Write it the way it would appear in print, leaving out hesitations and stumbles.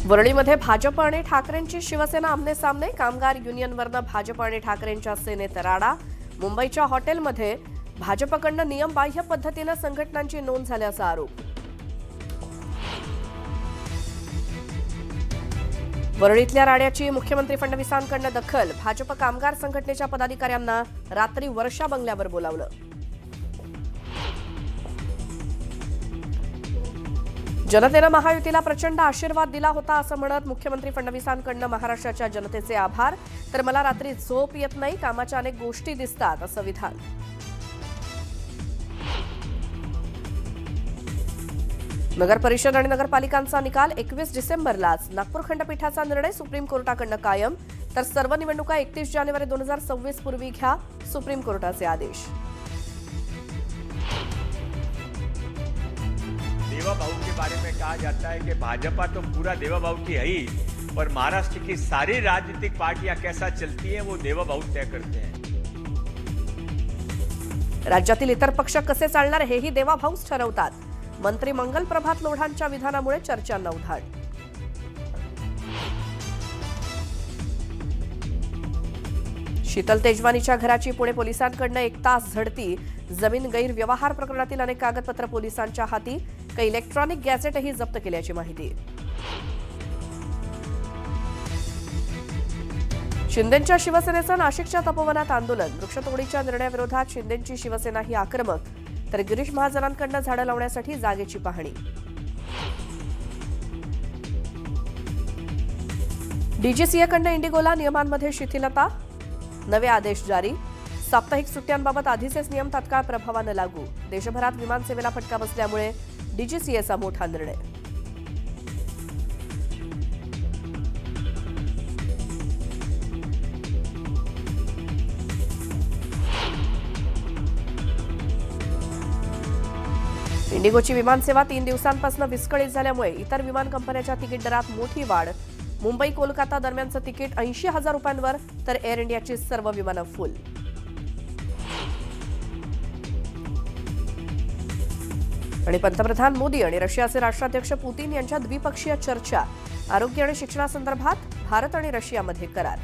वरळीमध्ये भाजप आणि ठाकरेंची शिवसेना आमने-सामने. कामगार युनियनवरनं भाजप आणि ठाकरेंच्या सेनेत राडा. मुंबईच्या हॉटेलमध्ये भाजपकडनं नियमबाह्य पद्धतीनं संघटनांची नोंद झाल्याचा आरोप. वरळीतल्या राड्याची मुख्यमंत्री फडणवीसांकडनं दखल. भाजप कामगार संघटनेच्या पदाधिकाऱ्यांना रात्री वर्षा बंगल्यावर बोलावलं. जनतेनं महायुतीला प्रचंड आशीर्वाद दिला होता असं म्हणत मुख्यमंत्री फडणवीसांकडनं महाराष्ट्राच्या जनतेचे आभार. तर मला रात्री झोप येत नाही, कामाच्या अनेक गोष्टी दिसतात असं विधान. नगर परिषद आणि नगरपालिकांचा निकाल 21 डिसेंबरलाच. नागपूर खंडपीठाचा निर्णय सुप्रीम कोर्टाकडनं कायम. तर सर्व निवडणुका 31 जानेवारी 2026 पूर्वी घ्या, सुप्रीम कोर्टाचे आदेश. देवा भाऊ के बारे में कहा जाता है कि भाजपा तो पूरा देवा भाऊ की है ही, पर महाराष्ट्र की सारी राजनीतिक पार्टियां कैसा चलती हैं वो देवा भाऊ तय करते हैं. राज्यातील इतर पक्ष कसे चालणार हेही देवाभाऊच ठरवतात. मंत्री मंगल प्रभात लोढांच्या विधानामुळे चर्चांना उधाण. शीतल तेजवानीच्या घराची पुणे पोलिसांकडनं 1 तास झडती. जमीन गैरव्यवहार प्रकरणातील अनेक कागदपत्र पोलिसांच्या हाती. काही इलेक्ट्रॉनिक गॅझेटही जप्त केल्याची माहिती. शिंदेंच्या शिवसेनेचं नाशिकच्या तपोवनात आंदोलन. वृक्षतोडीच्या निर्णयाविरोधात शिंदेंची शिवसेना ही आक्रमक. तर गिरीश महाजनांकडनं झाडं लावण्यासाठी जागेची पाहणी. डीजीसीएकडनं इंडिगोला नियमांमध्ये शिथिलता. नवे आदेश जारी. साप्ताहिक सुट्ट्यांबाबत आधीचेच नियम तत्काळ प्रभावानं लागू. देशभरात विमानसेवेला फटका बसल्यामुळे डीजीसीएचा मोठा निर्णय. इंडिगोची विमानसेवा 3 दिवसांपासून विस्कळीत झाल्यामुळे इतर विमान कंपन्यांच्या तिकीट दरात मोठी वाढ. मुंबई कोलकाता दरम्यानचं तिकीट 80,000 रुपयांवर. तर एअर इंडियाची सर्व विमानं फुल. आणि पंतप्रधान मोदी आणि रशियाचे राष्ट्राध्यक्ष पुतीन यांच्या द्विपक्षीय चर्चा. आरोग्य आणि शिक्षणासंदर्भात भारत आणि रशियामध्ये करार.